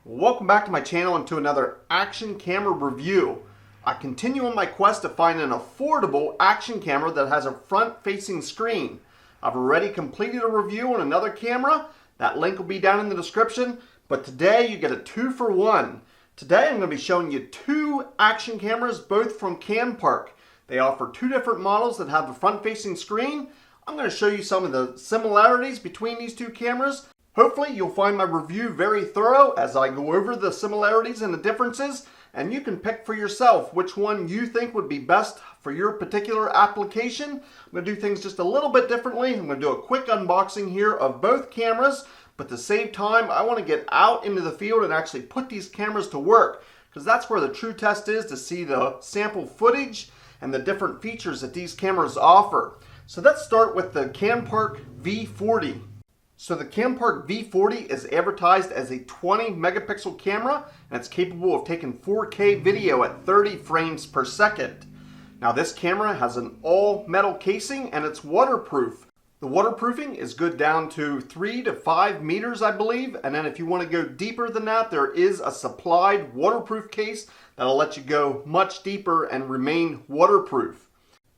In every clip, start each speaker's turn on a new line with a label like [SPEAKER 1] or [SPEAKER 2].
[SPEAKER 1] Welcome back to my channel and to another action camera review. I continue on my quest to find an affordable action camera that has a front-facing screen. I've already completed a review on another camera. That link will be down in the description. But today you get a 2-for-1. Today I'm going to be showing you two action cameras, both from Campark. They offer two different models that have a front-facing screen. I'm going to show you some of the similarities between these two cameras. Hopefully you'll find my review very thorough as I go over the similarities and the differences, and you can pick for yourself which one you think would be best for your particular application. I'm going to do things just a little bit differently. I'm going to do a quick unboxing here of both cameras, but to save time, I want to get out into the field and actually put these cameras to work, because that's where the true test is, to see the sample footage and the different features that these cameras offer. So let's start with the Campark V40. So the Campark V40 is advertised as a 20 megapixel camera, and it's capable of taking 4K video at 30 frames per second. Now this camera has an all metal casing and it's waterproof. The waterproofing is good down to 3 to 5 meters, I believe, and then if you want to go deeper than that, there is a supplied waterproof case that'll let you go much deeper and remain waterproof.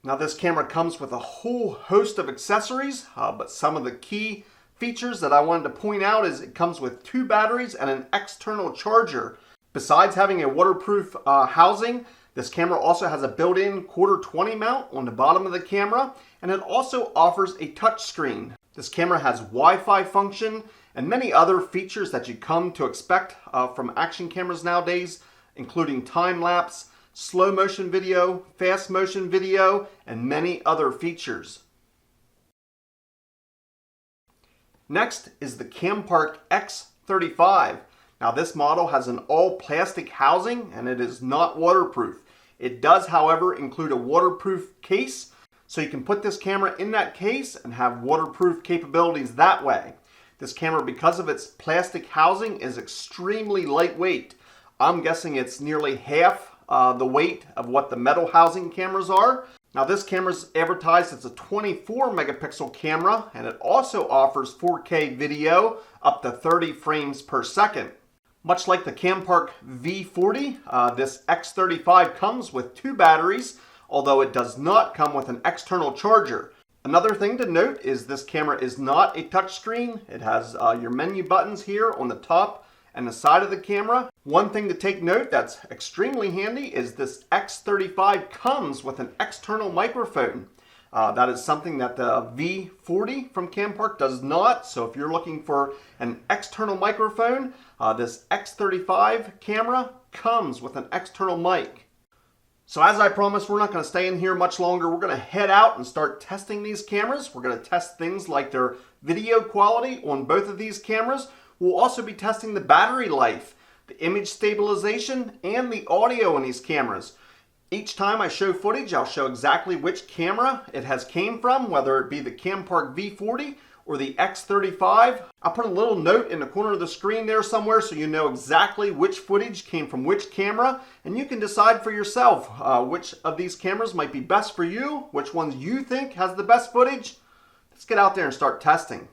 [SPEAKER 1] Now this camera comes with a whole host of accessories, but some of the key features that I wanted to point out is it comes with two batteries and an external charger. Besides having a waterproof housing, this camera also has a built-in Q20 mount on the bottom of the camera, and it also offers a touch screen. This camera has Wi-Fi function and many other features that you come to expect from action cameras nowadays, including time-lapse, slow motion video, fast motion video, and many other features. Next is the Campark X35. Now this model has an all plastic housing and it is not waterproof. It does, however, include a waterproof case, so you can put this camera in that case and have waterproof capabilities that way. This camera, because of its plastic housing, is extremely lightweight. I'm guessing it's nearly half the weight of what the metal housing cameras are. Now this camera is advertised as a 24 megapixel camera, and it also offers 4K video up to 30 frames per second. Much like the Campark V40, this X35 comes with two batteries, although it does not come with an external charger. Another thing to note is this camera is not a touchscreen. It has your menu buttons here on the top and the side of the camera. One thing to take note that's extremely handy is this X35 comes with an external microphone. That is something that the V40 from Campark does not. So if you're looking for an external microphone, this X35 camera comes with an external mic. So as I promised, we're not going to stay in here much longer. We're going to head out and start testing these cameras. We're going to test things like their video quality on both of these cameras. We'll also be testing the battery life, the image stabilization, and the audio in these cameras. Each time I show footage, I'll show exactly which camera it has came from, whether it be the Campark V40 or the X35. I'll put a little note in the corner of the screen there somewhere so you know exactly which footage came from which camera, and you can decide for yourself which of these cameras might be best for you, which ones you think has the best footage. Let's get out there and start testing.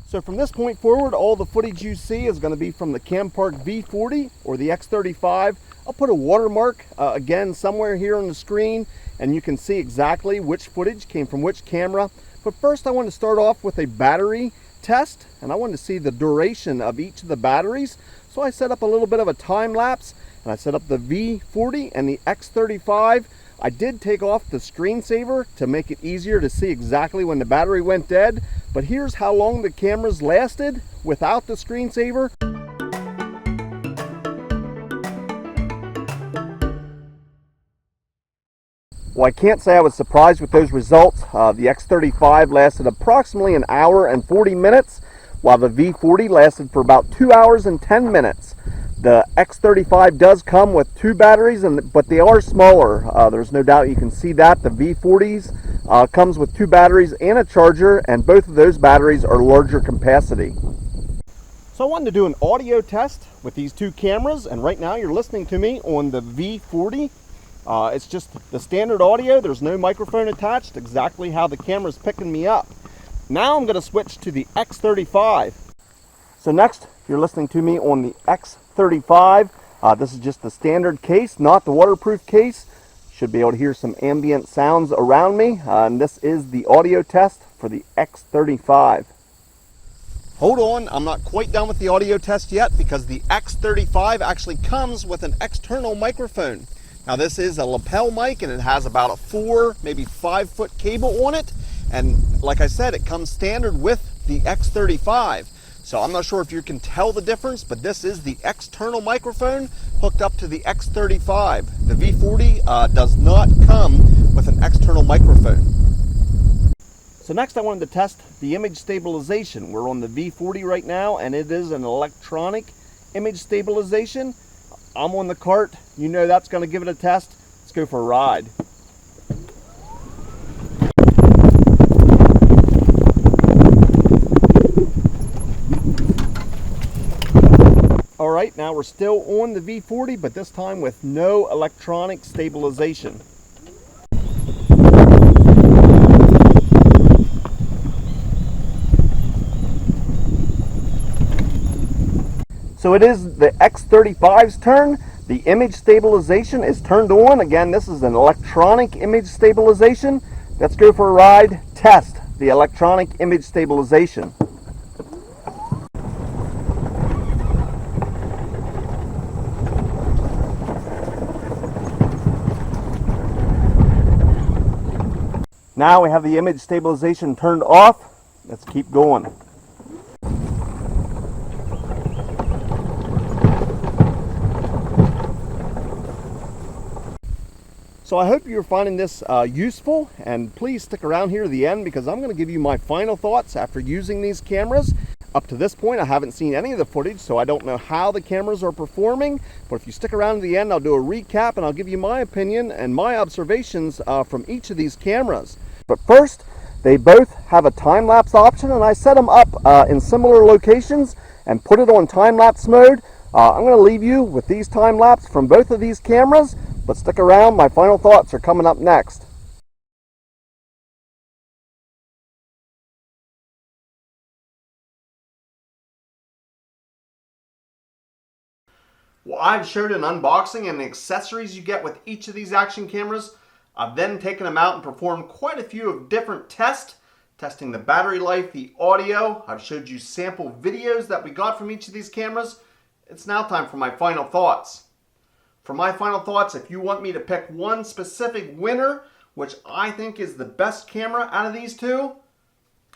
[SPEAKER 1] So from this point forward, all the footage you see is going to be from the Campark V40 or the X35. I'll put a watermark again somewhere here on the screen, and you can see exactly which footage came from which camera. But first I want to start off with a battery test, and I want to see the duration of each of the batteries. So I set up a little bit of a time lapse, and I set up the V40 and the X35. I did take off the screensaver to make it easier to see exactly when the battery went dead, but here's how long the cameras lasted without the screensaver. Well, I can't say I was surprised with those results. The X35 lasted approximately an hour and 40 minutes, while the V40 lasted for about 2 hours and 10 minutes. The X35 does come with two batteries, but they are smaller. There's no doubt, you can see that. The V40s comes with two batteries and a charger, and both of those batteries are larger capacity. So I wanted to do an audio test with these two cameras, and right now you're listening to me on the V40. It's just the standard audio. There's no microphone attached, exactly how the camera's picking me up. Now I'm going to switch to the X35. So next, You're listening to me on the X35. This is just the standard case, not the waterproof case. Should be able to hear some ambient sounds around me. And this is the audio test for the X35. Hold on, I'm not quite done with the audio test yet because the X35 actually comes with an external microphone. Now this is a lapel mic and it has about a 4, maybe 5 foot cable on it. And like I said, it comes standard with the X35. So I'm not sure if you can tell the difference, but this is the external microphone hooked up to the X35. The V40 does not come with an external microphone. So next I wanted to test the image stabilization. We're on the V40 right now and it is an electronic image stabilization. I'm on the cart, you know that's going to give it a test. Let's go for a ride. Alright, now we're still on the V40, but this time with no electronic stabilization. So it is the X35's turn. The image stabilization is turned on. Again, this is an electronic image stabilization. Let's go for a ride, test the electronic image stabilization. Now we have the image stabilization turned off. Let's keep going. So I hope you're finding this useful, and please stick around here to the end because I'm going to give you my final thoughts after using these cameras. Up to this point I haven't seen any of the footage, so I don't know how the cameras are performing, but if you stick around to the end I'll do a recap and I'll give you my opinion and my observations from each of these cameras. But first, they both have a time-lapse option and I set them up in similar locations and put it on time-lapse mode. I'm going to leave you with these time-lapse from both of these cameras, but stick around, my final thoughts are coming up next. Well, I've showed an unboxing and the accessories you get with each of these action cameras. I've then taken them out and performed quite a few of different tests, testing the battery life, the audio. I've showed you sample videos that we got from each of these cameras. It's now time for my final thoughts. For my final thoughts, if you want me to pick one specific winner, which I think is the best camera out of these two,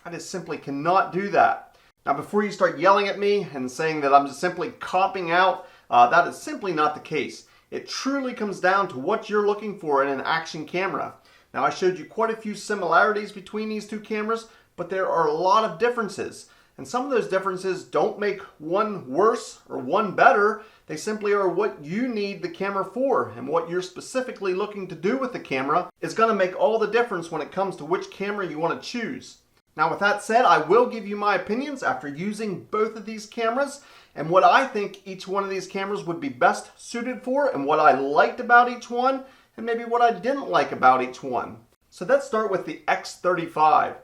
[SPEAKER 1] I just simply cannot do that. Now before you start yelling at me and saying that I'm just simply copping out, that is simply not the case. It truly comes down to what you're looking for in an action camera. Now I showed you quite a few similarities between these two cameras, but there are a lot of differences. And some of those differences don't make one worse or one better. They simply are what you need the camera for, and what you're specifically looking to do with the camera is going to make all the difference when it comes to which camera you want to choose. Now with that said, I will give you my opinions after using both of these cameras and what I think each one of these cameras would be best suited for and what I liked about each one and maybe what I didn't like about each one. So let's start with the X35.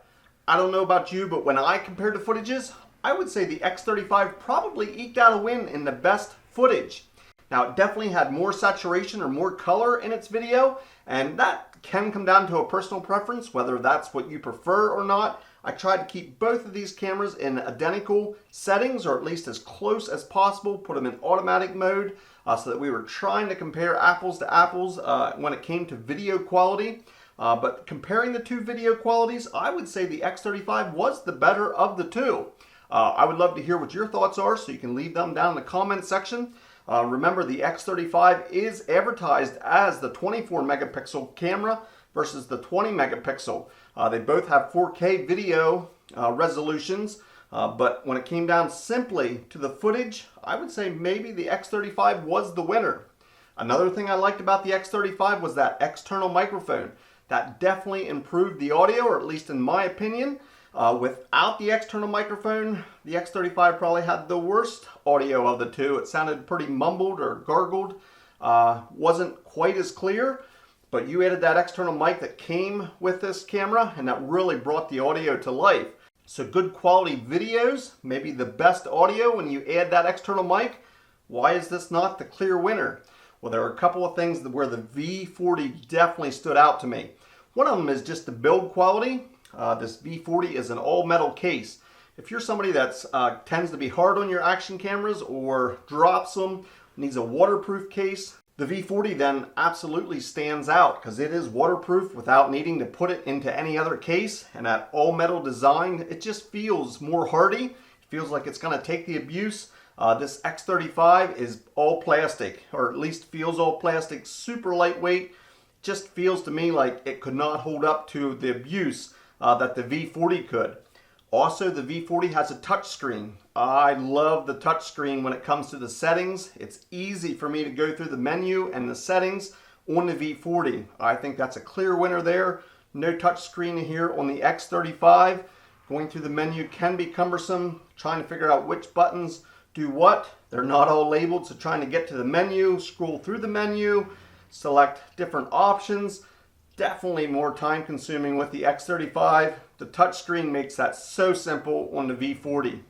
[SPEAKER 1] I don't know about you, but when I compared the footages, I would say the X35 probably eked out a win in the best footage. Now it definitely had more saturation or more color in its video, and that can come down to a personal preference, whether that's what you prefer or not. I tried to keep both of these cameras in identical settings, or at least as close as possible, put them in automatic mode, so that we were trying to compare apples to apples when it came to video quality. But comparing the two video qualities, I would say the X35 was the better of the two. I would love to hear what your thoughts are, so you can leave them down in the comment section. Remember, the X35 is advertised as the 24 megapixel camera versus the 20 megapixel. They both have 4K video resolutions, but when it came down simply to the footage, I would say maybe the X35 was the winner. Another thing I liked about the X35 was that external microphone. That definitely improved the audio, or at least in my opinion. Without the external microphone, the X35 probably had the worst audio of the two. It sounded pretty mumbled or gargled, wasn't quite as clear, but you added that external mic that came with this camera and that really brought the audio to life. So good quality videos, maybe the best audio when you add that external mic. Why is this not the clear winner? Well, there are a couple of things where the V40 definitely stood out to me. One of them is just the build quality. This V40 is an all metal case. If you're somebody that tends to be hard on your action cameras or drops them, needs a waterproof case, the V40 then absolutely stands out because it is waterproof without needing to put it into any other case. And that all metal design, it just feels more hardy. It feels like it's going to take the abuse. This X35 is all plastic, or at least feels all plastic, super lightweight. Just feels to me like it could not hold up to the abuse that the V40 could. Also, the V40 has a touch screen. I love the touch screen when it comes to the settings. It's easy for me to go through the menu and the settings on the V40. I think that's a clear winner there. No touch screen here on the X35. Going through the menu can be cumbersome, trying to figure out which buttons do what. They're not all labeled, so trying to get to the menu, scroll through the menu, select different options. Definitely more time consuming with the X35. The touchscreen makes that so simple on the V40.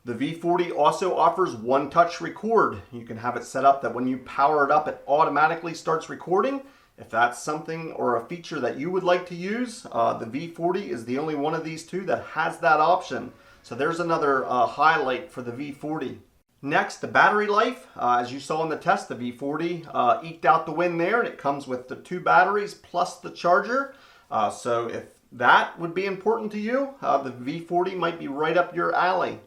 [SPEAKER 1] The V40 also offers one touch record. You can have it set up that when you power it up, it automatically starts recording. If that's something or a feature that you would like to use, the V40 is the only one of these two that has that option. So there's another highlight for the V40. Next, the battery life. As you saw in the test, the V40 eked out the win there, and it comes with the 2 batteries plus the charger. So if that would be important to you, the V40 might be right up your alley.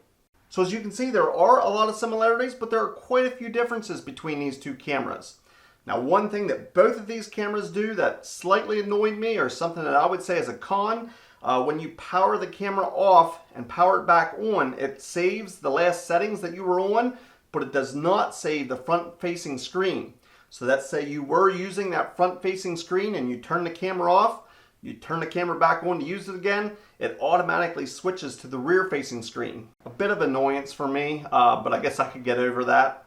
[SPEAKER 1] So as you can see, there are a lot of similarities, but there are quite a few differences between these two cameras. Now, one thing that both of these cameras do that slightly annoyed me, or something that I would say is a con, when you power the camera off and power it back on, it saves the last settings that you were on, but it does not save the front-facing screen. So let's say you were using that front-facing screen and you turn the camera off, you turn the camera back on to use it again, it automatically switches to the rear-facing screen. A bit of annoyance for me, but I guess I could get over that.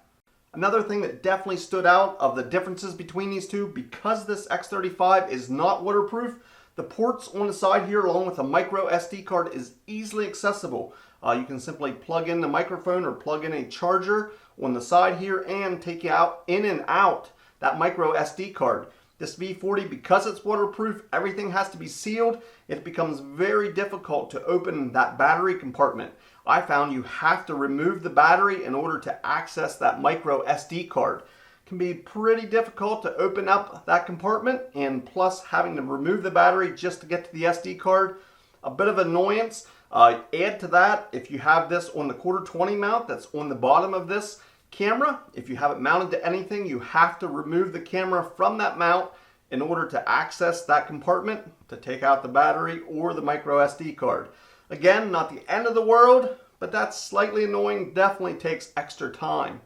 [SPEAKER 1] Another thing that definitely stood out of the differences between these two, because this X35 is not waterproof, the ports on the side here along with a micro SD card is easily accessible. You can simply plug in the microphone or plug in a charger on the side here and take out in and out that micro SD card. This V40, because it's waterproof, everything has to be sealed. It becomes very difficult to open that battery compartment. I found you have to remove the battery in order to access that micro SD card. It can be pretty difficult to open up that compartment, and plus having to remove the battery just to get to the SD card, a bit of annoyance. Add to that, if you have this on the 1/4-20 mount that's on the bottom of this camera, if you have it mounted to anything, you have to remove the camera from that mount in order to access that compartment to take out the battery or the micro SD card. Again, not the end of the world, but that's slightly annoying, definitely takes extra time.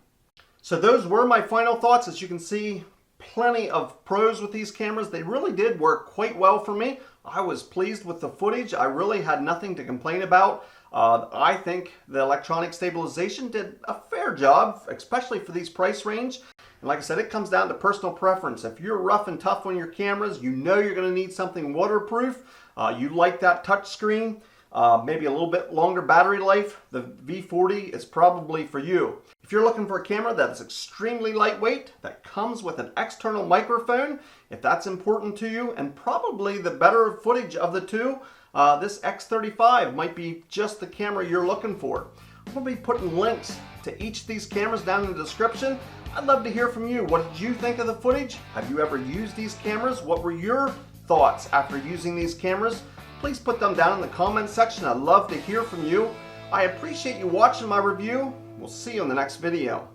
[SPEAKER 1] So those were my final thoughts. As you can see, plenty of pros with these cameras. They really did work quite well for me. I was pleased with the footage. I really had nothing to complain about. I think the electronic stabilization did a fair job, especially for these price range. And like I said, it comes down to personal preference. If you're rough and tough on your cameras, you know you're going to need something waterproof. You like that touch screen, maybe a little bit longer battery life, the V40 is probably for you. If you're looking for a camera that's extremely lightweight, that comes with an external microphone, if that's important to you, and probably the better footage of the two, this X35 might be just the camera you're looking for. I'm going to be putting links to each of these cameras down in the description. I'd love to hear from you. What did you think of the footage? Have you ever used these cameras? What were your thoughts after using these cameras? Please put them down in the comments section. I'd love to hear from you. I appreciate you watching my review. We'll see you in the next video.